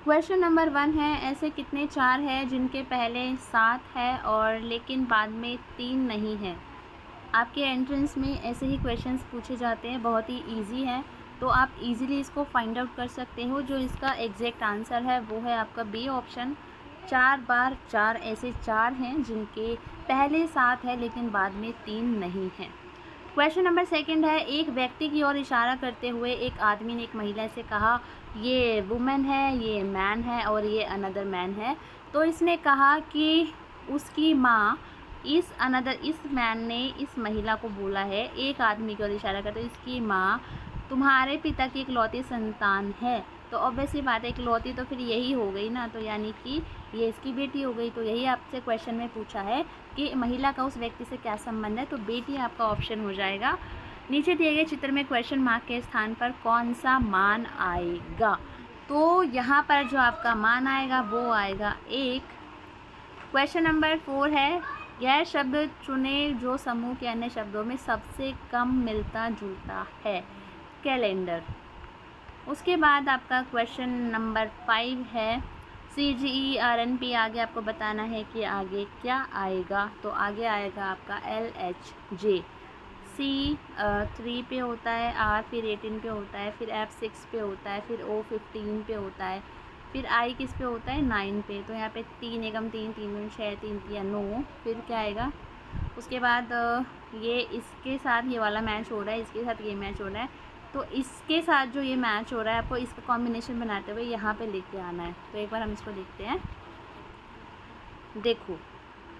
Question number 1 है, ऐसे कितने चार हैं जिनके पहले 7 है और लेकिन बाद में 3 नहीं है। आपके एंट्रेंस में ऐसे ही क्वेश्चंस पूछे जाते हैं, बहुत ही इजी है, तो आप इजीली इसको फाइंड आउट कर सकते हो। जो इसका एग्जैक्ट आंसर है वो है आपका बी ऑप्शन। 4 बार 4 ऐसे चार हैं जिनके पहले 7 है लेकिन बाद में 3 नहीं है। क्वेश्चन नंबर 2 है, एक व्यक्ति की ओर इशारा करते हुए एक आदमी ने एक महिला से कहा, ये वुमेन है, ये मैन है और ये अनदर मैन है। तो इसने कहा कि उसकी माँ, इस मैन ने इस महिला को बोला है, एक आदमी की ओर इशारा करते हुए, इसकी माँ तुम्हारे पिता की इकलौती संतान है। तो ऑब्वियसली बात है, इकलौती तो फिर यही हो गई ना, तो यानी कि ये इसकी बेटी हो गई। तो यही आपसे क्वेश्चन में पूछा है कि महिला का उस व्यक्ति से क्या संबंध है, तो बेटी आपका ऑप्शन हो जाएगा। नीचे दिए गए चित्र में क्वेश्चन मार्क के स्थान पर कौन सा मान आएगा, तो यहाँ पर जो आपका मान आएगा वो आएगा 1। क्वेश्चन नंबर 4 है, यह शब्द चुने जो समूह के अन्य शब्दों में सबसे कम मिलता जुलता है। कैलेंडर। उसके बाद आपका क्वेश्चन नंबर 5 है, CGERNP, आगे आपको बताना है कि आगे क्या आएगा, तो आगे आएगा आपका LHJ। C 3 पे होता है, R फिर 18 पे होता है, फिर F 6 पे होता है, फिर O 15 पे होता है, फिर I किस पे होता है 9 पे। तो यहाँ पे 3 एकम 3, 3 दूनी 6, 3 तिया 9, फिर क्या आएगा। उसके बाद ये इसके साथ ये वाला मैच हो रहा है, इसके साथ ये मैच हो रहा है, तो इसके साथ जो ये मैच हो रहा है आपको इसका कॉम्बिनेशन बनाते हुए यहाँ पे लेके आना है। तो एक बार हम इसको देखते हैं। देखो,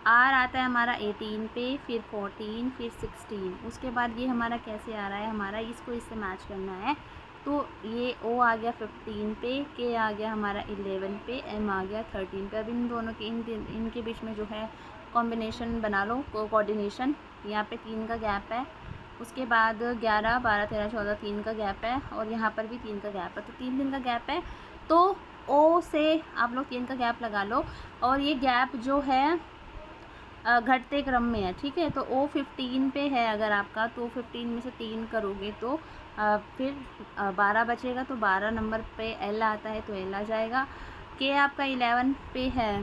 R आता है हमारा 18 पे, फिर 14, फिर 16। उसके बाद ये हमारा कैसे आ रहा है, हमारा इसको इससे मैच करना है। तो ये O आ गया 15 पे, K आ गया हमारा 11 पे, M आ गया 13 पे। अब इन दोनों के इनके बीच में जो है कॉम्बिनेशन बना लो, कोऑर्डिनेशन। यहाँ पे 3 का गैप है, उसके बाद 11, 12, 13, 14 3 का गैप है, और यहाँ पर भी 3 का गैप है, तो 3 का गैप है। तो O से आप लोग 3 का गैप लगा लो, और ये गैप जो है घटते क्रम में है, ठीक है। तो O 15 पे है अगर आपका, तो 15 में से 3 करोगे तो फिर 12 बचेगा, तो 12 नंबर पे L आता है, तो L आ जाएगा। K आपका 11 पे है,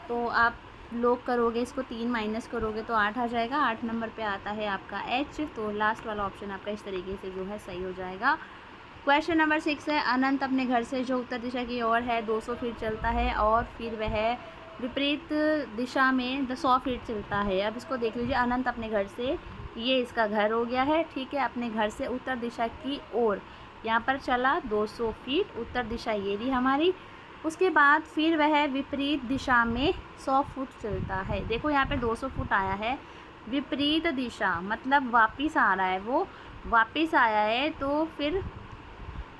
तो आप लोग करोगे इसको 3 माइनस करोगे तो 8 आ जाएगा। 8 नंबर पे आता है आपका H, तो लास्ट वाला ऑप्शन आपका इस तरीके से जो है सही हो जाएगा। क्वेश्चन नंबर 6 है, अनंत अपने घर से जो उत्तर दिशा की ओर है 200 फीट चलता है और फिर वह विपरीत दिशा में 100 फीट चलता है। अब इसको देख लीजिए, अनंत अपने घर से, ये इसका घर हो गया है, ठीक है, अपने घर से उत्तर दिशा की ओर यहाँ पर चला 200 फीट, उत्तर दिशा ये रही हमारी। उसके बाद फिर वह विपरीत दिशा में 100 फुट चलता है। देखो यहाँ पे 200 फुट आया है, विपरीत दिशा मतलब वापस आ रहा है, वो वापस आया है, तो फिर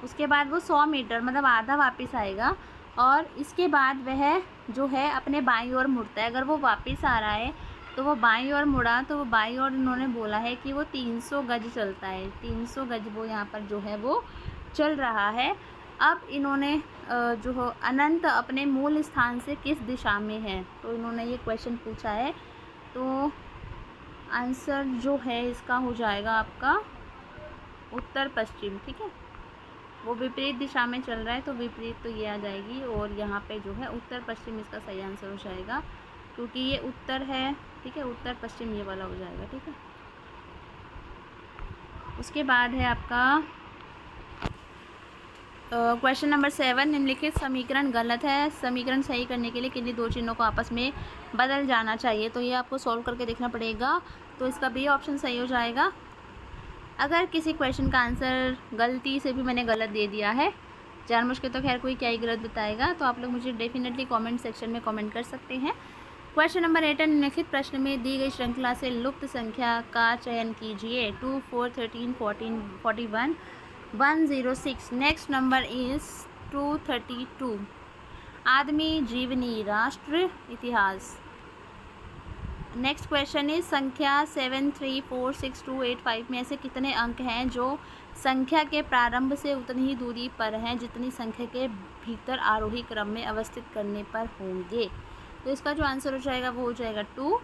उसके बाद वो 100 मीटर मतलब आधा वापस आएगा, और इसके बाद वह जो है अपने बाईं ओर मुड़ता है। अगर वो वापस आ रहा है तो वो बाईं ओर मुड़ा, तो वो बाईं ओर इन्होंने बोला है कि वो 300 गज चलता है, 300 गज वो यहाँ पर जो है वो चल रहा है। अब इन्होंने जो हो अनंत अपने मूल स्थान से किस दिशा में है, तो इन्होंने ये क्वेश्चन पूछा है। तो आंसर जो है इसका हो जाएगा आपका उत्तर पश्चिम, ठीक है। वो विपरीत दिशा में चल रहा है, तो विपरीत तो ये आ जाएगी, और यहाँ पे जो है उत्तर पश्चिम इसका सही आंसर हो जाएगा, क्योंकि ये उत्तर है, ठीक है, उत्तर पश्चिम ये वाला हो जाएगा, ठीक है। उसके बाद है आपका क्वेश्चन नंबर 7, निम्नलिखित समीकरण गलत है, समीकरण सही करने के लिए किन्हीं दो चिन्हों को आपस में बदल जाना चाहिए। तो ये आपको सॉल्व करके देखना पड़ेगा, तो इसका बी ऑप्शन सही हो जाएगा। अगर किसी क्वेश्चन का आंसर गलती से भी मैंने गलत दे दिया है, जानबूझ के तो खैर कोई क्या ही गलत बताएगा, तो आप लोग मुझे डेफिनेटली कमेंट सेक्शन में कमेंट कर सकते हैं। क्वेश्चन नंबर 8, निम्नलिखित प्रश्न में दी गई श्रृंखला से लुप्त संख्या का चयन कीजिए। 2, 4, 13, 14, 41, 106। Next number is 232। आदमी, जीवनी, राष्ट्र, इतिहास। नेक्स्ट क्वेश्चन इज संख्या 7, 3, 4, 6, 2, 8, 5 में ऐसे कितने अंक हैं जो संख्या के प्रारंभ से उतनी ही दूरी पर हैं जितनी संख्या के भीतर आरोही क्रम में अवस्थित करने पर होंगे। तो इसका जो आंसर हो जाएगा वो हो जाएगा 2।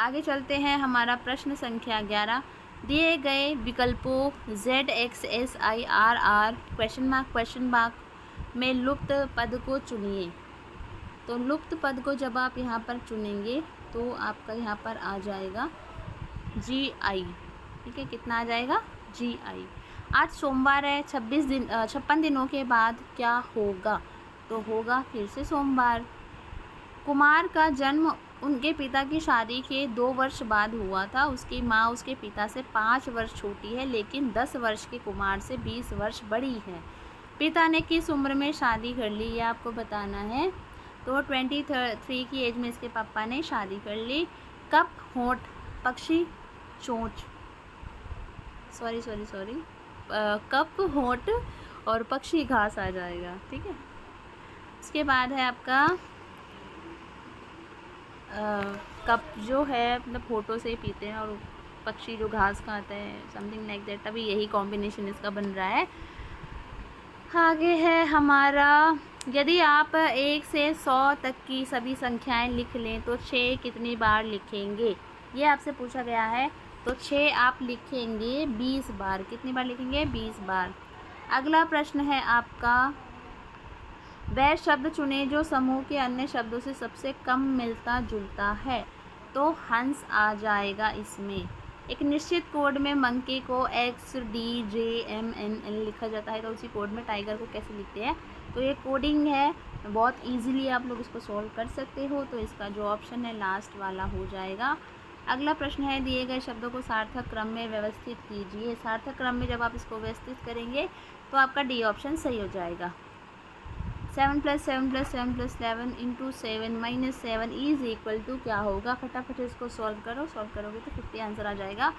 आगे चलते हैं, हमारा प्रश्न संख्या 11, दिए गए विकल्पों Z, X, S, I, R, R, question mark में लुप्त पद को चुनिए। तो लुप्त पद को जब आप यहाँ पर चुनेंगे तो आपका यहाँ पर आ जाएगा GI। ठीक है, कितना आ जाएगा GI। आज सोमवार है, 56 दिनों के बाद क्या होगा? तो होगा फिर से सोमवार। कुमार का जन्म उनके पिता की शादी के 2 वर्ष बाद हुआ था। उसकी माँ उसके पिता से 5 वर्ष छोटी है, लेकिन 10 वर्ष के कुमार से 20 वर्ष बड़ी है। पिता ने किस उम्र में शादी कर ली, ये आपको बताना है। तो 23 की एज में इसके पापा ने शादी कर ली। कप, होंठ, पक्षी, चोंच, सॉरी कप, होंठ और पक्षी घास आ जाएगा। ठीक है, उसके बाद है आपका कप जो है मतलब होठों से पीते हैं और पक्षी जो घास खाते हैं, समथिंग लाइक दैट। अभी यही कॉम्बिनेशन इसका बन रहा है। आगे है हमारा, यदि आप 1 से 100 तक की सभी संख्याएं लिख लें तो 6 कितनी बार लिखेंगे, ये आपसे पूछा गया है। तो 6 आप लिखेंगे 20 बार। कितनी बार लिखेंगे? 20 बार। अगला प्रश्न है आपका, वह शब्द चुने जो समूह के अन्य शब्दों से सबसे कम मिलता जुलता है। तो हंस आ जाएगा इसमें। एक निश्चित कोड में मंकी को XDJMNL लिखा जाता है, तो उसी कोड में टाइगर को कैसे लिखते हैं? तो ये कोडिंग है, बहुत इजीली आप लोग इसको सॉल्व कर सकते हो। तो इसका जो ऑप्शन है लास्ट वाला हो जाएगा। अगला प्रश्न है, दिए गए शब्दों को सार्थक क्रम में व्यवस्थित कीजिए। सार्थक क्रम में जब आप इसको व्यवस्थित करेंगे तो आपका डी ऑप्शन सही हो जाएगा। 7 + 7 + 7 + 11 × 7 - 7 इज इक्वल टू क्या होगा? फटाफट इसको सॉल्व करो। सॉल्व करोगे तो 50 आंसर आ जाएगा।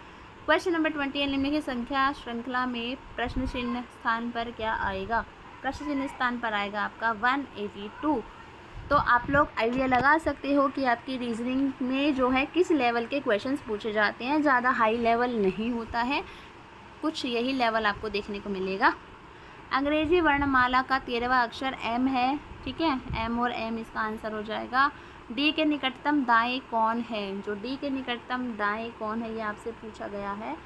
क्वेश्चन नंबर 20, निम्नलिखित संख्या श्रृंखला में प्रश्न चिन्ह स्थान पर क्या आएगा? प्रश्न चिन्ह स्थान पर आएगा आपका 182। तो आप लोग आइडिया लगा सकते हो कि आपकी रीजनिंग में जो है किस लेवल के क्वेश्चंस पूछे जाते हैं। ज़्यादा हाई लेवल नहीं होता है, कुछ यही लेवल आपको देखने को मिलेगा। अंग्रेजी वर्णमाला का 13वां अक्षर M है। ठीक है, M और M इसका आंसर हो जाएगा। D के निकटतम दाएं कौन है? जो D के निकटतम दाएं कौन है, ये आपसे पूछा गया है।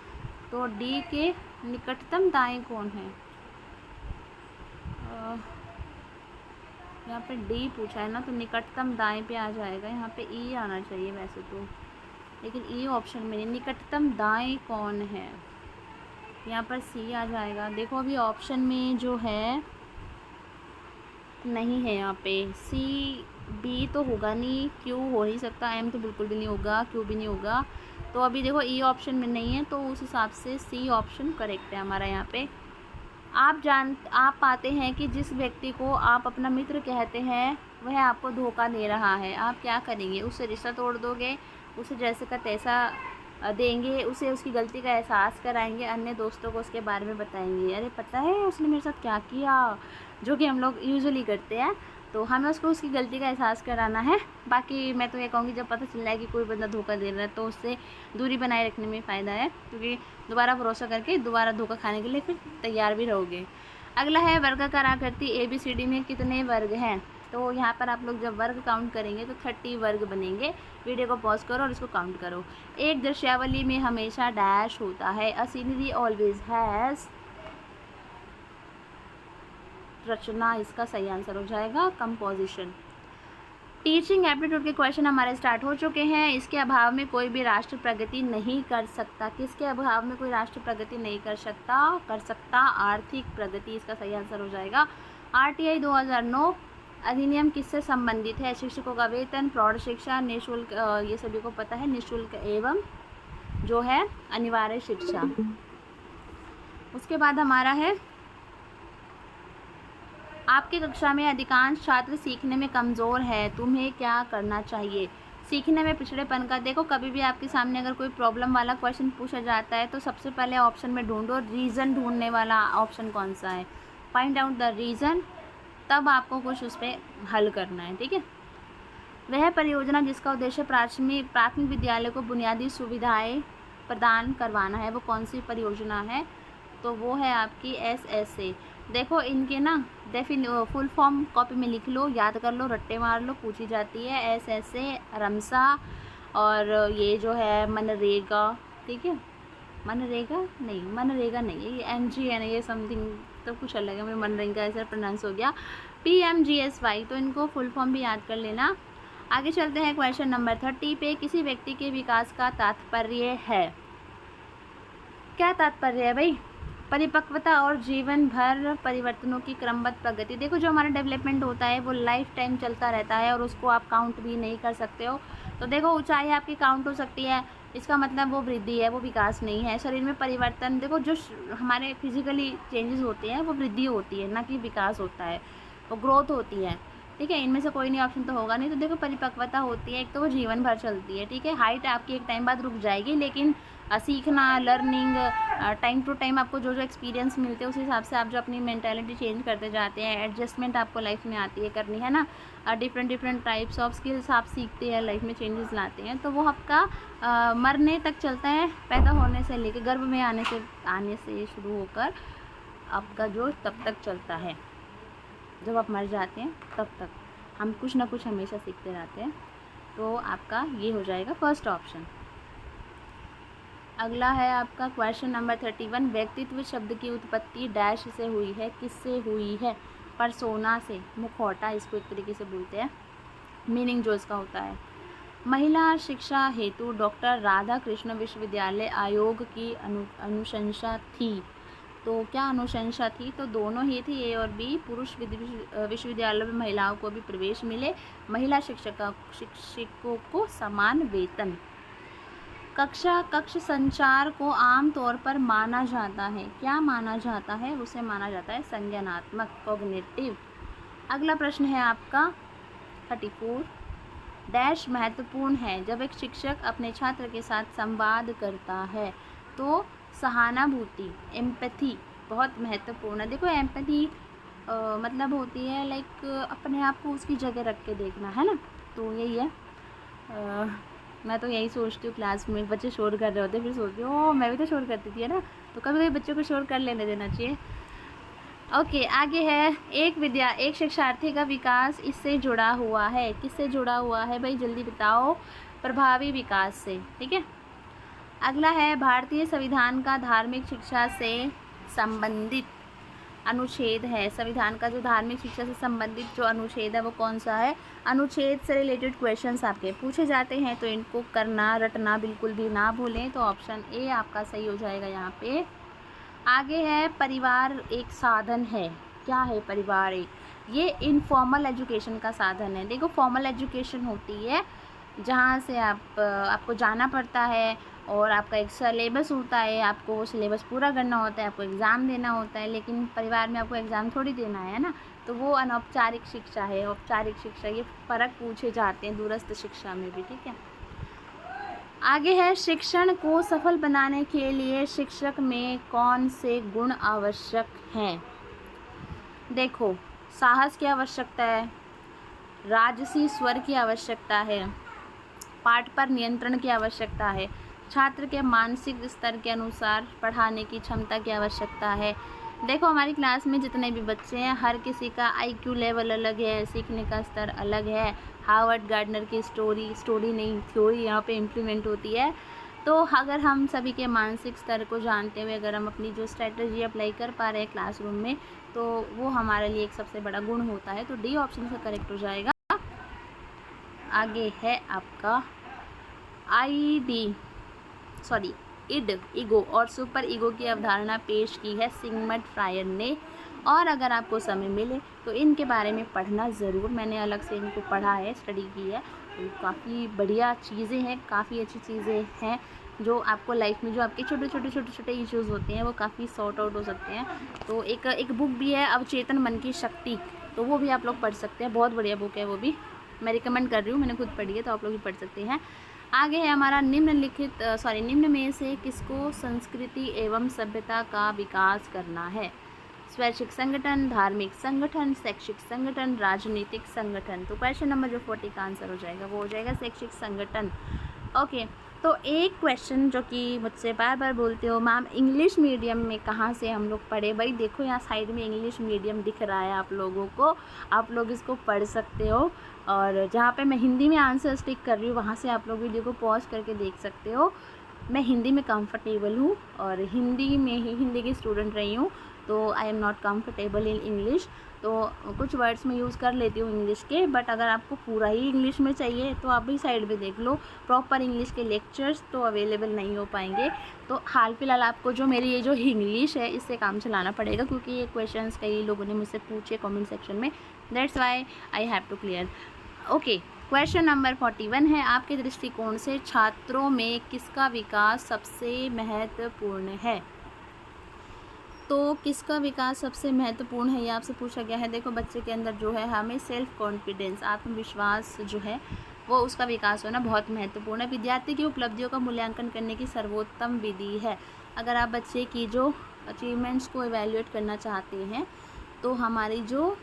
तो D के निकटतम दाएं कौन है? यहाँ पे D पूछा है ना, तो निकटतम दाएं पे आ जाएगा। यहाँ पे E आना चाहिए वैसे तो, लेकिन E ऑप्शन में नहीं। निकटतम दाएं कौन है, यहाँ पर C आ जाएगा। देखो अभी ऑप्शन में जो है नहीं है, यहाँ पे C, B तो होगा नहीं, Q हो नहीं सकता, M तो बिल्कुल भी नहीं होगा, Q भी नहीं होगा। तो अभी देखो E ऑप्शन में नहीं है, तो उस हिसाब से C ऑप्शन करेक्ट है हमारा। यहाँ पे आप पाते हैं कि जिस व्यक्ति को आप अपना मित्र कहते हैं वह आपको धोखा दे रहा है, आप क्या करेंगे? उससे रिश्ता तोड़ दोगे, उसे जैसे का तैसा देंगे, उसे उसकी गलती का एहसास कराएंगे, अन्य दोस्तों को उसके बारे में बताएंगे, अरे पता है उसने मेरे साथ क्या किया, जो कि हम लोग यूजुअली करते हैं। तो हमें उसको उसकी गलती का एहसास कराना है। बाकी मैं तो ये कहूँगी, जब पता चल जाए कि कोई बंदा धोखा दे रहा है तो उससे दूरी बनाए रखने में फ़ायदा है, क्योंकि दोबारा भरोसा करके दोबारा धोखा खाने के लिए फिर तैयार भी रहोगे। अगला है, वर्गाकार आकृति ABCD में कितने वर्ग हैं? तो यहाँ पर आप लोग जब वर्ग काउंट करेंगे तो 30 वर्ग बनेंगे। वीडियो को पॉज करो और इसको काउंट करो। एक दृश्यावली में हमेशा डैश होता है। अ सीनरी ऑलवेज हैज़, रचना इसका सही आंसर हो जाएगा। कंपोजिशन। टीचिंग एप्टीट्यूड के क्वेश्चन हमारे स्टार्ट हो चुके हैं। इसके अभाव में कोई भी राष्ट्र प्रगति नहीं कर सकता। किसके अभाव में कोई राष्ट्र प्रगति नहीं कर सकता? आर्थिक प्रगति इसका सही आंसर हो जाएगा। RTI 2009 अधिनियम किससे संबंधित है? शिक्षकों का वेतन, प्रौढ़ शिक्षा, निःशुल्क, ये सभी को पता है, निःशुल्क एवं जो है अनिवार्य शिक्षा। उसके बाद हमारा है, आपकी कक्षा में अधिकांश छात्र सीखने में कमज़ोर है, तुम्हें क्या करना चाहिए? सीखने में पिछड़ेपन का, देखो कभी भी आपके सामने अगर कोई प्रॉब्लम वाला क्वेश्चन पूछा जाता है तो सबसे पहले ऑप्शन में ढूंढो रीज़न ढूंढने वाला ऑप्शन कौन सा है, फाइंड आउट द रीज़न, तब आपको कुछ उस पर हल करना है। ठीक है, वह परियोजना जिसका उद्देश्य प्राथमिक विद्यालय को बुनियादी सुविधाएं प्रदान करवाना है, वो कौन सी परियोजना है? तो वो है आपकी SSA। देखो इनके ना फुल फॉर्म कॉपी में लिख लो, याद कर लो, रट्टे मार लो, पूछी जाती है। SSA, रमसा, और ये जो है मनरेगा। ठीक है, मनरेगा नहीं, ये MGN, ये समथिंग मतलब कुछ अलग है, मेरे मनरेगा का ऐसा प्रोनाउंस हो गया PMGSY, तो इनको फुल फॉर्म भी याद कर लेना। आगे चलते हैं क्वेश्चन नंबर 30 पे। किसी व्यक्ति के विकास का तात्पर्य है, क्या तात्पर्य है भाई? परिपक्वता और जीवन भर परिवर्तनों की क्रमबद्ध प्रगति। देखो जो हमारा डेवलपमेंट होता है वो लाइफ टाइम चलता रहता है और उसको आप काउंट भी नहीं कर सकते हो। तो देखो ऊंचाई आपकी काउंट हो सकती है, इसका मतलब वो वृद्धि है, वो विकास नहीं है। शरीर में परिवर्तन, देखो जो हमारे फिजिकली चेंजेस होते हैं वो वृद्धि होती है, ना कि विकास होता है, वो ग्रोथ होती है। ठीक है, इनमें से कोई नहीं ऑप्शन तो होगा नहीं। तो देखो परिपक्वता होती है एक, तो वो जीवन भर चलती है। ठीक है, हाइट आपकी एक टाइम बाद रुक जाएगी, लेकिन सीखना, लर्निंग, टाइम टू टाइम आपको जो जो एक्सपीरियंस मिलते हैं उस हिसाब से आप जो अपनी मेंटालिटी चेंज करते जाते हैं, एडजस्टमेंट आपको लाइफ में आती है करनी, है ना। डिफरेंट टाइप्स ऑफ स्किल्स आप सीखते हैं, लाइफ में चेंजेस लाते हैं। तो वो आपका मरने तक चलता है, पैदा होने से लेकर गर्भ में आने से शुरू होकर आपका जो तब तक चलता है, जब आप मर जाते हैं तब तक हम कुछ ना कुछ हमेशा सीखते रहते हैं। तो आपका ये हो जाएगा फर्स्ट ऑप्शन। अगला है आपका क्वेश्चन नंबर 31। व्यक्तित्व शब्द की उत्पत्ति डैश से हुई है, किससे हुई है? परसोना से, मुखौटा इसको एक तरीके से बोलते हैं, मीनिंग जो इसका होता है। महिला शिक्षा हेतु डॉक्टर राधा कृष्ण विश्वविद्यालय आयोग की अनुशंसा थी। तो क्या अनुशंसा थी? तो दोनों ही थी, ए और बी। पुरुष विश्वविद्यालयों में महिलाओं को भी प्रवेश मिले, महिला शिक्षकों को समान वेतन। कक्ष संचार को आम तौर पर माना जाता है, क्या माना जाता है? उसे माना जाता है संज्ञानात्मक, कॉग्निटिव। अगला प्रश्न है आपका 34। डैश महत्वपूर्ण है जब एक शिक्षक अपने छात्र के साथ संवाद करता है? तो सहानुभूति, एम्पैथी बहुत महत्वपूर्ण है। देखो एम्पैथी मतलब होती है लाइक अपने आप को उसकी जगह रख के देखना, है ना। तो यही है। मैं तो यही सोचती हूँ, क्लास में बच्चे शोर कर रहे होते, फिर सोचती हूँ ओ मैं भी तो शोर करती थी, है ना। तो कभी कभी बच्चों को शोर कर लेने देना चाहिए। ओके, आगे है एक शिक्षार्थी का विकास इससे जुड़ा हुआ है, किससे जुड़ा हुआ है भाई? जल्दी बताओ। प्रभावी विकास से। ठीक है, अगला है भारतीय संविधान का धार्मिक शिक्षा से संबंधित अनुच्छेद है। संविधान का जो धार्मिक शिक्षा से संबंधित जो अनुच्छेद है वो कौन सा है? अनुच्छेद से रिलेटेड क्वेश्चंस आपके पूछे जाते हैं, तो इनको करना रटना बिल्कुल भी ना भूलें। तो ऑप्शन ए आपका सही हो जाएगा यहाँ पे। आगे है परिवार एक साधन है, क्या है परिवार एक? ये इनफॉर्मल एजुकेशन का साधन है। देखो फॉर्मल एजुकेशन होती है जहाँ से आपको जाना पड़ता है और आपका एक सिलेबस होता है, आपको वो सिलेबस पूरा करना होता है, आपको एग्ज़ाम देना होता है। लेकिन परिवार में आपको एग्ज़ाम थोड़ी देना है ना। तो वो अनौपचारिक शिक्षा है, औपचारिक शिक्षा, ये फ़र्क पूछे जाते हैं दूरस्थ शिक्षा में भी। ठीक है, आगे है शिक्षण को सफल बनाने के लिए शिक्षक में कौन से गुण आवश्यक हैं? देखो साहस की आवश्यकता है, राजसी स्वर की आवश्यकता है, पाठ पर नियंत्रण की आवश्यकता है, छात्र के मानसिक स्तर के अनुसार पढ़ाने की क्षमता की आवश्यकता है। देखो हमारी क्लास में जितने भी बच्चे हैं हर किसी का IQ लेवल अलग है, सीखने का स्तर अलग है। हार्वर्ड गार्डनर की स्टोरी नहीं थ्योरी यहाँ पे इम्प्लीमेंट होती है। तो अगर हम सभी के मानसिक स्तर को जानते हुए अगर हम अपनी जो स्ट्रेटजी अप्लाई कर पा रहे हैं क्लासरूम में, तो वो हमारे लिए एक सबसे बड़ा गुण होता है। तो डी ऑप्शन से करेक्ट हो जाएगा। आगे है आपका इड, ईगो और सुपर ईगो की अवधारणा पेश की है सिगमंड फ्रायर ने। और अगर आपको समय मिले तो इनके बारे में पढ़ना ज़रूर, मैंने अलग से इनको पढ़ा है, स्टडी की है। तो काफ़ी बढ़िया चीज़ें हैं, काफ़ी अच्छी चीज़ें हैं जो आपको लाइफ में जो आपके छोटे इश्यूज़ होते हैं वो काफ़ी सॉर्ट आउट हो सकते हैं। तो एक बुक भी है अवचेतन मन की शक्ति, तो वो भी आप लोग पढ़ सकते हैं, बहुत बढ़िया बुक है, वो भी मैं रिकमेंड कर रही हूँ, मैंने खुद पढ़ी है, तो आप लोग भी पढ़ सकते हैं। आगे है हमारा निम्न में से किसको संस्कृति एवं सभ्यता का विकास करना है? स्वैच्छिक संगठन, धार्मिक संगठन, शैक्षिक संगठन, राजनीतिक संगठन। तो क्वेश्चन नंबर जो 40 का आंसर हो जाएगा वो हो जाएगा शैक्षिक संगठन। ओके, तो एक क्वेश्चन जो कि मुझसे बार बार बोलते हो मैम इंग्लिश मीडियम में कहाँ से हम लोग पढ़े? भाई देखो यहाँ साइड में इंग्लिश मीडियम दिख रहा है आप लोगों को, आप लोग इसको पढ़ सकते हो। और जहाँ पे मैं हिंदी में आंसर स्टिक कर रही हूँ वहाँ से आप लोग वीडियो को पॉज करके देख सकते हो। मैं हिंदी में कंफर्टेबल हूँ और हिंदी में ही हिंदी की स्टूडेंट रही हूँ, तो I am not comfortable in English, तो कुछ वर्ड्स मैं यूज़ कर लेती हूँ इंग्लिश के, बट अगर आपको पूरा ही इंग्लिश में चाहिए तो आप भी साइड पे देख लो, प्रॉपर इंग्लिश के लेक्चर्स तो अवेलेबल नहीं हो पाएंगे। तो हाल फिलहाल आपको जो मेरी ये जो इंग्लिश है इससे काम चलाना पड़ेगा, क्योंकि ये क्वेश्चंस कई लोगों ने मुझसे पूछे कमेंट सेक्शन में, that's why I have to clear. Okay, question number 41 है, आपके दृष्टिकोण से छात्रों में किसका विकास सबसे महत्वपूर्ण है? तो किसका विकास सबसे महत्वपूर्ण है ये आपसे पूछा गया है। देखो, बच्चे के अंदर जो है हमें सेल्फ कॉन्फिडेंस, आत्मविश्वास जो है वो उसका विकास होना बहुत महत्वपूर्ण है। विद्यार्थी की उपलब्धियों का मूल्यांकन करने की सर्वोत्तम विधि है। अगर आप बच्चे की जो अचीवमेंट्स को इवैल्यूएट करना चाहते हैं तो हमारी जो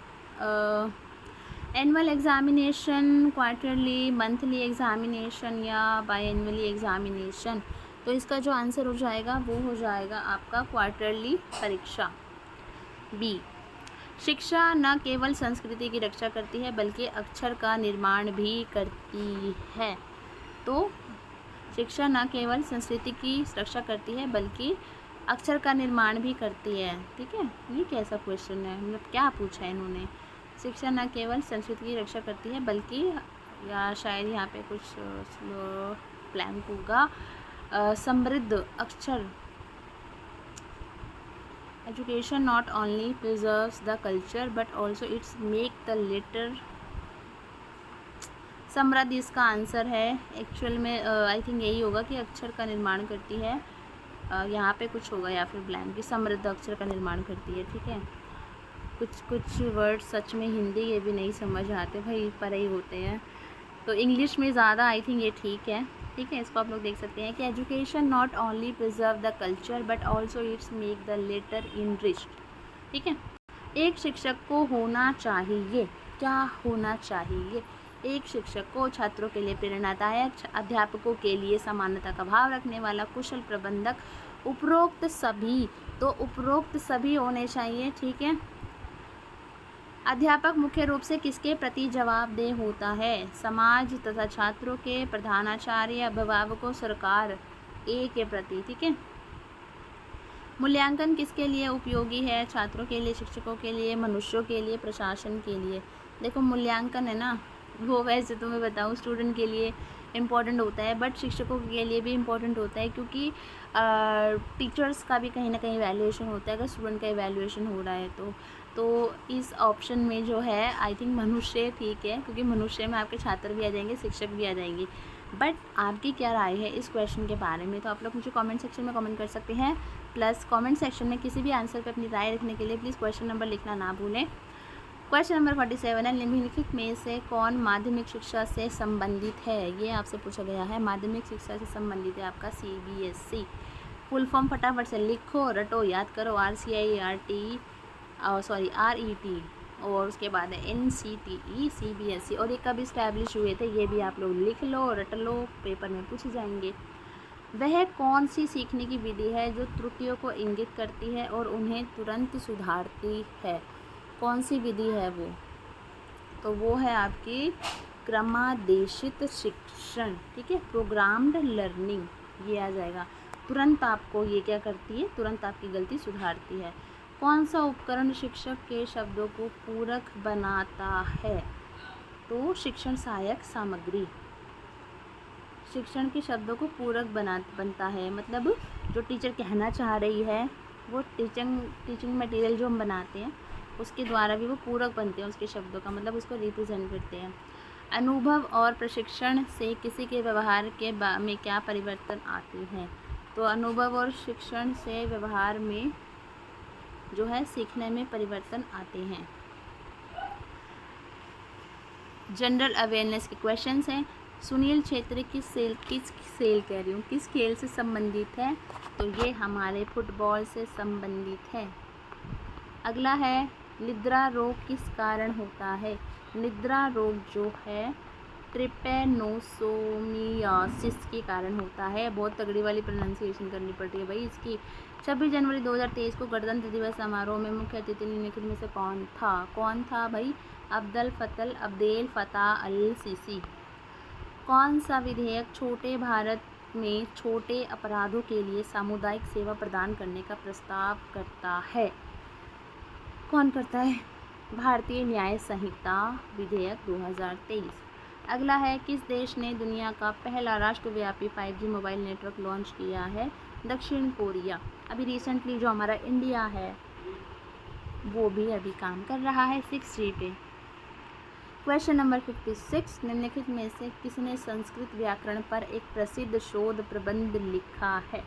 annual examination, quarterly, monthly examination या बाई एनुअली एग्ज़ामिनेशन, तो इसका जो आंसर हो जाएगा वो हो जाएगा आपका क्वार्टरली परीक्षा। बी, शिक्षा न केवल संस्कृति की रक्षा करती है बल्कि अक्षर का निर्माण भी करती है। तो शिक्षा न केवल संस्कृति की रक्षा करती है बल्कि अक्षर का निर्माण भी करती है। ठीक है, ये कैसा क्वेश्चन है, मतलब क्या पूछा है इन्होंने? शिक्षा न केवल संस्कृति की रक्षा करती है बल्कि, या शायद यहाँ पे कुछ स्लो ब्लैंक होगा, समृद्ध अक्षर। Education not only preserves the culture but also it's make the letter. समृद्ध इसका आंसर है। एक्चुअल में आई थिंक यही होगा कि अक्षर का निर्माण करती है, यहाँ पे कुछ होगा या फिर ब्लैंक, कि समृद्ध अक्षर का निर्माण करती है। ठीक है, कुछ वर्ड सच में हिंदी ये भी नहीं समझ आते भाई, पर ही होते हैं, तो इंग्लिश में ज़्यादा आई थिंक ये ठीक है। ठीक है, इसको आप लोग देख सकते हैं कि education not only preserve the culture but also it's make the latter enriched. ठीक है, एक शिक्षक को होना चाहिए, क्या होना चाहिए? एक शिक्षक को छात्रों के लिए प्रेरणादायक, अध्यापकों के लिए समानता का भाव रखने वाला, कुशल प्रबंधक, उपरोक्त सभी, तो उपरोक्त सभी होने चाहिए। ठीक है, अध्यापक मुख्य रूप से किसके प्रति जवाबदेह होता है? समाज तथा छात्रों के, प्रधानाचार्य, अभिभावकों, सरकार, ए के प्रति। ठीक है, मूल्यांकन किसके लिए उपयोगी है? छात्रों के लिए, शिक्षकों के लिए, मनुष्यों के लिए, प्रशासन के लिए। देखो, मूल्यांकन है ना, वो वैसे तो मैं बताऊँ स्टूडेंट के लिए इम्पॉर्टेंट होता है, बट शिक्षकों के लिए भी इम्पॉर्टेंट होता है, क्योंकि टीचर्स का भी कहीं ना कहीं वैल्यूएशन होता है अगर स्टूडेंट का इवैल्यूएशन हो रहा है तो इस ऑप्शन में जो है आई थिंक मनुष्य ठीक है, क्योंकि मनुष्य में आपके छात्र भी आ जाएंगे, शिक्षक भी आ जाएंगे। बट आपकी क्या राय है इस क्वेश्चन के बारे में, तो आप लोग मुझे कमेंट सेक्शन में कमेंट कर सकते हैं। प्लस कमेंट सेक्शन में किसी भी आंसर पे अपनी राय रखने के लिए प्लीज़ क्वेश्चन नंबर लिखना ना भूलें। क्वेश्चन नंबर 47 है, निम्नलिखित में से कौन माध्यमिक शिक्षा से संबंधित है? ये आपसे पूछा गया है, माध्यमिक शिक्षा से संबंधित है आपका CBSE। फुल फॉर्म फटाफट से लिखो, रटो, याद करो, RCIERT RET, और उसके बाद है NCTE CBSE, और ये कब इस्टेब्लिश हुए थे ये भी आप लोग लिख लो, रट लो, पेपर में पूछे जाएंगे। वह कौन सी सीखने की विधि है जो त्रुटियों को इंगित करती है और उन्हें तुरंत सुधारती है? कौन सी विधि है वो? तो वो है आपकी क्रमादेशित शिक्षण। ठीक है, प्रोग्राम्ड लर्निंग, ये आ जाएगा। तुरंत आपको ये क्या करती है? तुरंत आपकी गलती सुधारती है। कौन सा उपकरण शिक्षक के शब्दों को पूरक बनाता है? तो शिक्षण सहायक सामग्री शिक्षण के शब्दों को पूरक बनता है, मतलब जो टीचर कहना चाह रही है वो टीचिंग मटेरियल जो हम बनाते हैं उसके द्वारा भी वो पूरक बनते हैं उसके शब्दों का, मतलब उसको रिप्रेजेंट करते हैं। अनुभव और प्रशिक्षण से किसी के व्यवहार में क्या परिवर्तन आते हैं? तो अनुभव और शिक्षण से व्यवहार में जो है सीखने में परिवर्तन आते हैं। जनरल अवेयरनेस के क्वेश्चंस हैं। सुनील छेत्री किस खेल से संबंधित है? तो ये हमारे फुटबॉल से संबंधित है। अगला है, निद्रा रोग किस कारण होता है? निद्रा रोग जो है ट्रिपेनोसोमियासिस के कारण होता है। बहुत तगड़ी वाली प्रोनाउंसिएशन करनी पड़ती है भाई इसकी। 26 जनवरी 2023 को गणतंत्र दिवस समारोह में मुख्य अतिथि निम्नलिखित में से कौन था भाई? अब्देल फताह अल सीसी। कौन सा विधेयक छोटे भारत में छोटे अपराधों के लिए सामुदायिक सेवा प्रदान करने का प्रस्ताव करता है? कौन करता है? भारतीय न्याय संहिता विधेयक 2023। अगला है, किस देश ने दुनिया का पहला राष्ट्रव्यापी 5G मोबाइल नेटवर्क लॉन्च किया है? दक्षिण कोरिया। अभी रिसेंटली जो हमारा इंडिया है वो भी अभी काम कर रहा है 6G पे। क्वेश्चन नंबर 56, निम्नलिखित में से किसने संस्कृत व्याकरण पर एक प्रसिद्ध शोध प्रबंध लिखा है?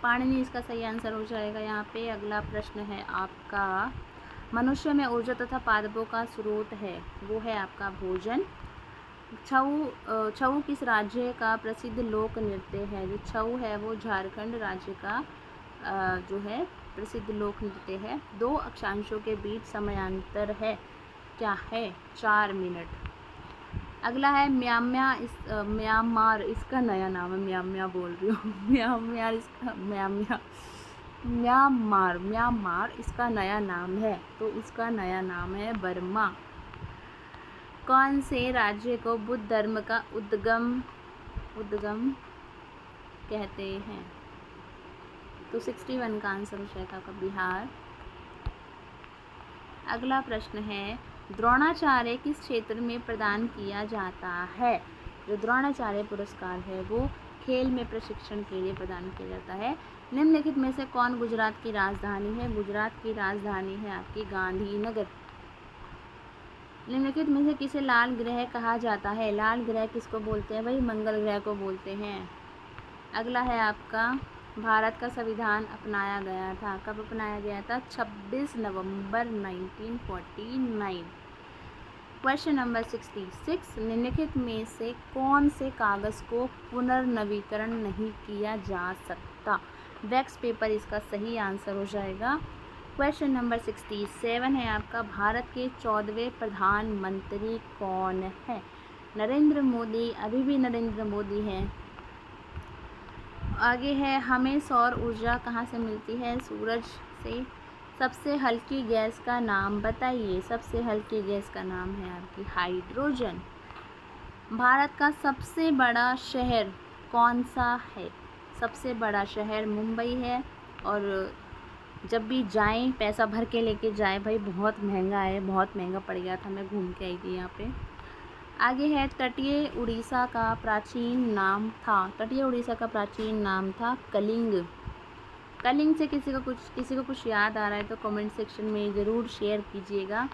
पाणिनि इसका सही आंसर हो जाएगा यहाँ पे। अगला प्रश्न है आपका, मनुष्य में ऊर्जा तथा पादपों का स्रोत है, वो है आपका भोजन। छऊ किस राज्य का प्रसिद्ध लोक नृत्य है? जो छऊ है वो झारखंड राज्य का जो है प्रसिद्ध लोक नृत्य है। 2 अक्षांशों के बीच समांतर है, क्या है? 4 मिनट। अगला है, म्यांमार इसका नया नाम है, म्यांमार बोल रही हूँ म्यांमार इसका नया नाम है, तो इसका नया नाम है बर्मा। कौन से राज्य को बुद्ध धर्म का उद्गम कहते हैं? तो 61 का आंसर हो जाएगा आपका बिहार। अगला प्रश्न है, द्रोणाचार्य किस क्षेत्र में प्रदान किया जाता है? जो द्रोणाचार्य पुरस्कार है वो खेल में प्रशिक्षण के लिए प्रदान किया जाता है। निम्नलिखित में से कौन गुजरात की राजधानी है? गुजरात की राजधानी है आपकी गांधीनगर। निम्नलिखित में से किसे लाल ग्रह कहा जाता है? लाल ग्रह किसको बोलते हैं भाई? मंगल ग्रह को बोलते हैं। अगला है आपका, भारत का संविधान अपनाया गया था, कब अपनाया गया था? 26 नवंबर 1949। क्वेश्चन नंबर 66, निम्नलिखित में से कौन से कागज़ को पुनर्नवीकरण नहीं किया जा सकता? वैक्स पेपर इसका सही आंसर हो जाएगा। क्वेश्चन नंबर 67 है आपका, भारत के 14वें प्रधानमंत्री कौन है? नरेंद्र मोदी, अभी भी नरेंद्र मोदी हैं। आगे है, हमें सौर ऊर्जा कहाँ से मिलती है? सूरज से। सबसे हल्की गैस का नाम बताइए। सबसे हल्की गैस का नाम है आपकी हाइड्रोजन। भारत का सबसे बड़ा शहर कौन सा है? सबसे बड़ा शहर मुंबई है, और जब भी जाएं पैसा भर के लेके जाएं भाई, बहुत महंगा है, बहुत महंगा पड़ गया था, मैं घूम के आई थी यहाँ पे। आगे है, तटीय उड़ीसा का प्राचीन नाम था। तटीय उड़ीसा का प्राचीन नाम था कलिंग। कलिंग से किसी को कुछ याद आ रहा है तो कमेंट सेक्शन में ज़रूर शेयर कीजिएगा।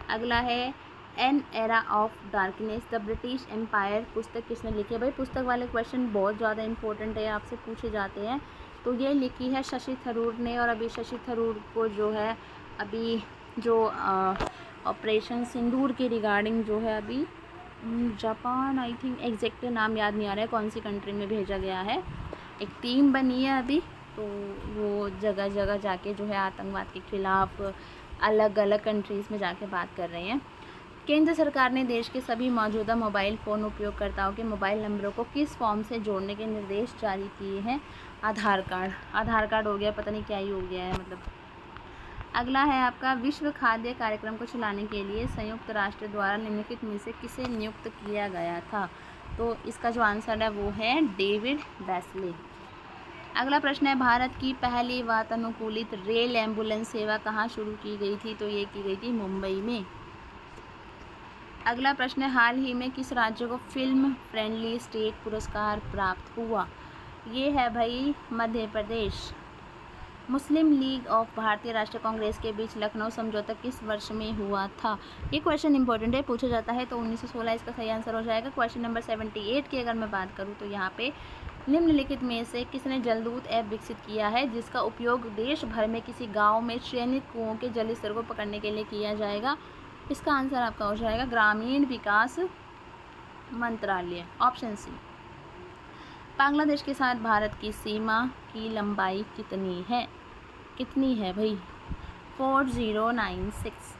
अगला है, an era of darkness the British empire पुस्तक किसने लिखी है? भाई पुस्तक वाले क्वेश्चन बहुत ज़्यादा इंपॉर्टेंट है, आपसे पूछे जाते हैं। तो ये लिखी है शशि थरूर ने, और अभी शशि थरूर को जो है अभी जो ऑपरेशन सिंदूर के रिगार्डिंग जो है अभी जापान, आई थिंक एग्जैक्ट नाम याद नहीं आ रहा है कौन सी कंट्री में भेजा गया है। एक टीम बनी है अभी, तो वो जगह जगह जाके जो है आतंकवाद के खिलाफ अलग अलग कंट्रीज़ में जाके बात कर रहे हैं। केंद्र सरकार ने देश के सभी मौजूदा मोबाइल फ़ोन उपयोगकर्ताओं के मोबाइल नंबरों को किस फॉर्म से जोड़ने के निर्देश जारी किए हैं? आधार कार्ड हो गया, पता नहीं क्या ही हो गया है मतलब। अगला है आपका, विश्व खाद्य कार्यक्रम को चलाने के लिए संयुक्त राष्ट्र द्वारा निम्नलिखित में से किसे नियुक्त किया गया था? तो इसका जो आंसर है वो है डेविड बेस्ले। अगला प्रश्न है, भारत की पहली वातानुकूलित रेल एम्बुलेंस सेवा कहाँ शुरू की गई थी? तो ये की गई थी मुंबई में। अगला प्रश्न है, हाल ही में किस राज्य को फिल्म फ्रेंडली स्टेट पुरस्कार प्राप्त हुआ? ये है भाई मध्य प्रदेश। मुस्लिम लीग ऑफ भारतीय राष्ट्रीय कांग्रेस के बीच लखनऊ समझौता किस वर्ष में हुआ था? ये क्वेश्चन इंपॉर्टेंट है, पूछा जाता है, तो 1916 इसका सही आंसर हो जाएगा। क्वेश्चन नंबर 78 की अगर मैं बात करूँ तो यहाँ पे निम्नलिखित में से किसने जलदूत ऐप विकसित किया है जिसका उपयोग देश भर में किसी गाँव में चयनित कुओं के जल स्तर को पकड़ने के लिए किया जाएगा? इसका आंसर आपका हो जाएगा ग्रामीण विकास मंत्रालय, ऑप्शन सी। बांग्लादेश के साथ भारत की सीमा की लंबाई कितनी है? कितनी है भाई? 4096।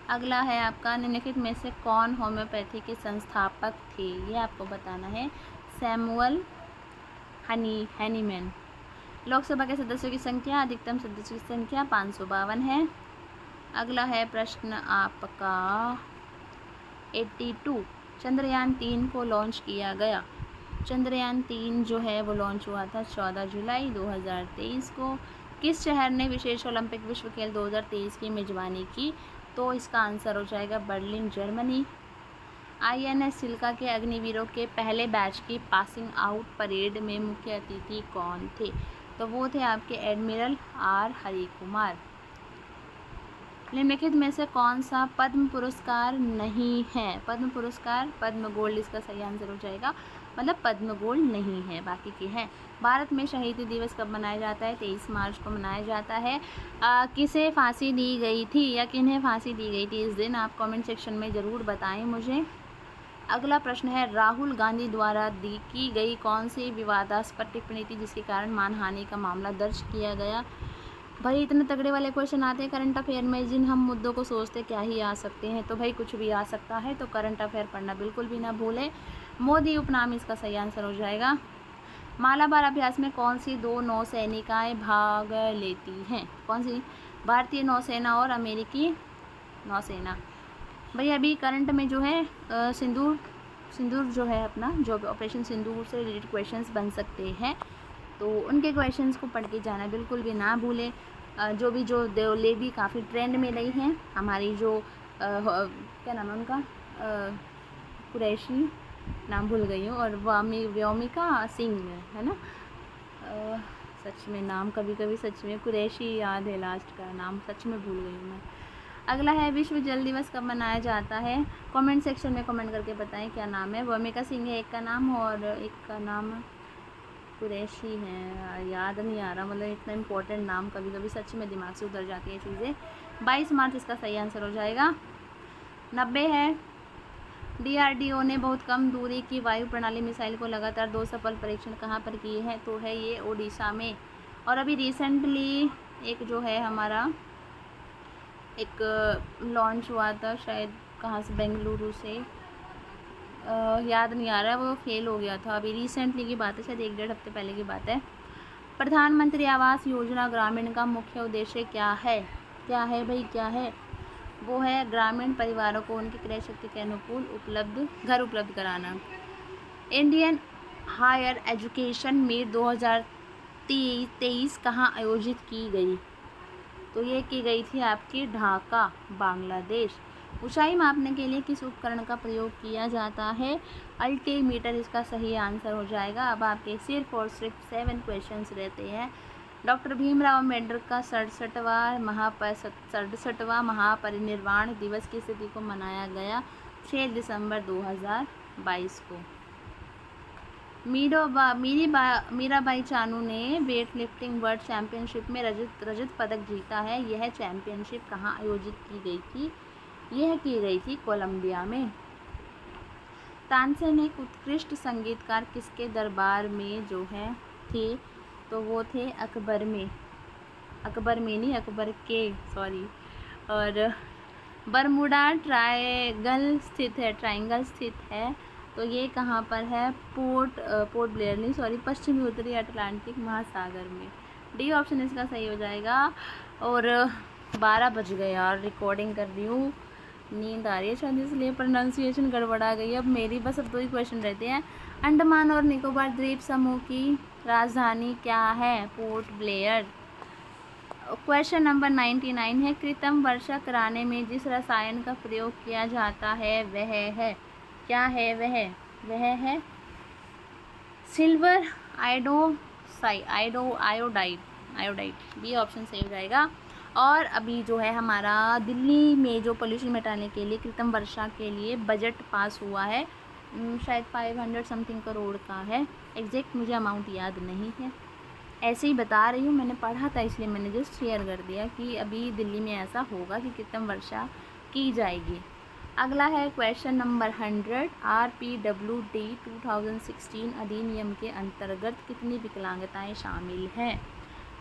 अगला है आपका, निम्नलिखित में से कौन होम्योपैथी के संस्थापक थे? ये आपको बताना है। Samuel Hahnemann. लोकसभा के सदस्यों की संख्या, अधिकतम सदस्यों की संख्या 552 है। अगला है प्रश्न आपका 82, चंद्रयान 3 को लॉन्च किया गया। चंद्रयान 3 जो है वो लॉन्च हुआ था 14 जुलाई 2023 को। किस शहर ने विशेष ओलंपिक विश्व खेल 2023 की मेजबानी की? तो इसका आंसर हो जाएगा बर्लिन, जर्मनी। INS चिल्का के अग्निवीरों के पहले बैच की पासिंग आउट परेड में मुख्य अतिथि कौन थे? तो वो थे आपके एडमिरल R हरि कुमार। निम्नलिखित में से कौन सा पद्म पुरस्कार नहीं है? पद्म पुरस्कार, पद्म गोल्ड इसका सही आंसर हो जाएगा, मतलब पद्म गोल्ड नहीं है, बाकी के हैं। भारत में शहीदी दिवस कब मनाया जाता है? 23 मार्च को मनाया जाता है। किसे फांसी दी गई थी या किन्हें फांसी दी गई थी इस दिन? आप कमेंट सेक्शन में ज़रूर बताएं मुझे। अगला प्रश्न है, राहुल गांधी द्वारा की गई कौन सी विवादास्पद टिप्पणी थी जिसके कारण मानहानि का मामला दर्ज किया गया? भाई इतने तगड़े वाले क्वेश्चन आते हैं करंट अफेयर में, जिन हम मुद्दों को सोचते क्या ही आ सकते हैं, तो भाई कुछ भी आ सकता है, तो करंट अफेयर पढ़ना बिल्कुल भी ना भूलें। मोदी उपनाम इसका सही आंसर हो जाएगा। मालाबार अभ्यास में कौन सी 2 नौसैनिकाएँ भाग लेती हैं? कौन सी? भारतीय नौसेना और अमेरिकी नौसेना। भाई अभी करंट में जो है सिंदूर जो है अपना, जो ऑपरेशन सिंदूर से रिलेटेड क्वेश्चंस बन सकते हैं, तो उनके क्वेश्चंस को पढ़ के जाना बिल्कुल भी ना भूलें। जो लेडी काफ़ी ट्रेंड में रही हैं, हमारी जो क्या नाम है उनका, कुरैशी, नाम भूल गई हूँ, और व्योमिका सिंह है ना, सच में नाम कभी कभी सच में कुरैशी याद है, लास्ट का नाम सच में भूल गई हूँ मैं। अगला है, विश्व जल दिवस कब मनाया जाता है? कमेंट सेक्शन में कमेंट करके बताएं क्या नाम है। व्योमिका सिंह है एक का नाम, और एक का नाम कुरैशी है, याद नहीं आ रहा, मतलब इतना इम्पोर्टेंट नाम कभी कभी सच में दिमाग से उतर जाती है चीज़ें। 22 मार्च इसका सही आंसर हो जाएगा। 90 है, DRDO ने बहुत कम दूरी की वायु प्रणाली मिसाइल को लगातार 2 सफल परीक्षण कहाँ पर किए हैं? तो है ये ओडिशा में। और अभी रिसेंटली एक जो है हमारा एक लॉन्च हुआ था, शायद कहाँ से, बेंगलुरु से, याद नहीं आ रहा है, वो फेल हो गया था, अभी रिसेंटली की बात है, शायद 1-1.5 हफ्ते पहले की बात है। प्रधानमंत्री आवास योजना ग्रामीण का मुख्य उद्देश्य क्या है? क्या है भाई, क्या है? वो है ग्रामीण परिवारों को उनकी क्रय शक्ति के अनुकूल घर उपलब्ध कराना। इंडियन हायर एजुकेशन मीट 2023 कहाँ आयोजित की गई? तो ये की गई थी आपकी ढाका, बांग्लादेश। ऊंचाई मापने के लिए किस उपकरण का प्रयोग किया जाता है? अल्टीमीटर इसका सही आंसर हो जाएगा। अब आपके सिर्फ और सिर्फ 7 क्वेश्चंस रहते हैं। डॉक्टर भीमराव अम्बेडकर का 67वां महापरिनिर्वाण दिवस किस तिथि को मनाया गया? 6 दिसंबर 2022 को। मीराबाई चानू ने वेट लिफ्टिंग वर्ल्ड चैम्पियनशिप में रजत पदक जीता है। यह चैम्पियनशिप कहाँ आयोजित की गई थी? यह की गई थी कोलंबिया में। तानसेन एक उत्कृष्ट संगीतकार किसके दरबार में जो है थे? तो वो थे अकबर में, अकबर के, सॉरी। और बरमुडा ट्रायंगल स्थित है, तो ये कहाँ पर है? पोर्ट ब्लेयर नहीं, सॉरी, पश्चिमी उत्तरी अटलांटिक महासागर में। डी ऑप्शन इसका सही हो जाएगा। और 12 बज गए यार, रिकॉर्डिंग कर रही हूँ, नींद आ रही है शायद, इसलिए प्रोनाउंसिएशन गड़बड़ा गई अब मेरी। बस अब 2 ही क्वेश्चन रहते हैं। अंडमान और निकोबार द्वीप समूह की राजधानी क्या है? Port Blair. क्वेश्चन नंबर 99 है, कृत्रिम वर्षा कराने में जिस रसायन का प्रयोग किया जाता है वह है, क्या है वह है सिल्वर आयोडाइड। बी ऑप्शन सही हो जाएगा। और अभी जो है हमारा दिल्ली में जो पोल्यूशन मिटाने के लिए कृत्रिम वर्षा के लिए बजट पास हुआ है, शायद 500 समथिंग करोड़ का है, एग्जैक्ट मुझे अमाउंट याद नहीं है, ऐसे ही बता रही हूँ, मैंने पढ़ा था इसलिए मैंने जस्ट शेयर कर दिया कि अभी दिल्ली में ऐसा होगा कि कृत्रिम वर्षा की जाएगी। अगला है क्वेश्चन नंबर 100, RPWD 2016 अधिनियम के अंतर्गत कितनी विकलांगताएं शामिल हैं?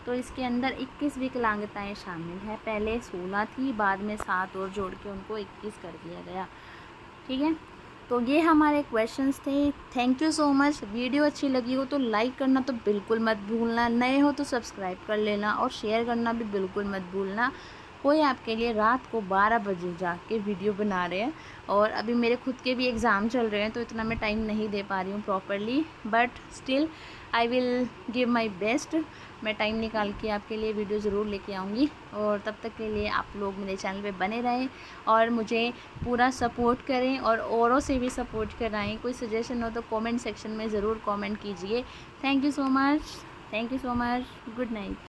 तो इसके अंदर 21 विकलांगताएं शामिल हैं। पहले 16 थी, बाद में 7 और जोड़ के उनको 21 कर दिया गया। ठीक है, तो ये हमारे क्वेश्चंस थे। Thank you so much. Video अच्छी लगी हो तो लाइक करना तो बिल्कुल मत भूलना, नए हो तो सब्सक्राइब कर लेना, और शेयर करना भी बिल्कुल मत भूलना। कोई आपके लिए रात को 12 बजे जाके वीडियो बना रहे हैं, और अभी मेरे खुद के भी एग्ज़ाम चल रहे हैं, तो इतना मैं टाइम नहीं दे पा रही हूँ properly, but still I will give my best. मैं टाइम निकाल के आपके लिए वीडियो ज़रूर लेके आऊँगी। और तब तक के लिए आप लोग मेरे चैनल पे बने रहें और मुझे पूरा सपोर्ट करें और औरों से भी सपोर्ट कराएं। कोई सजेशन हो तो कमेंट सेक्शन में ज़रूर कमेंट कीजिए। Thank you so much, good night.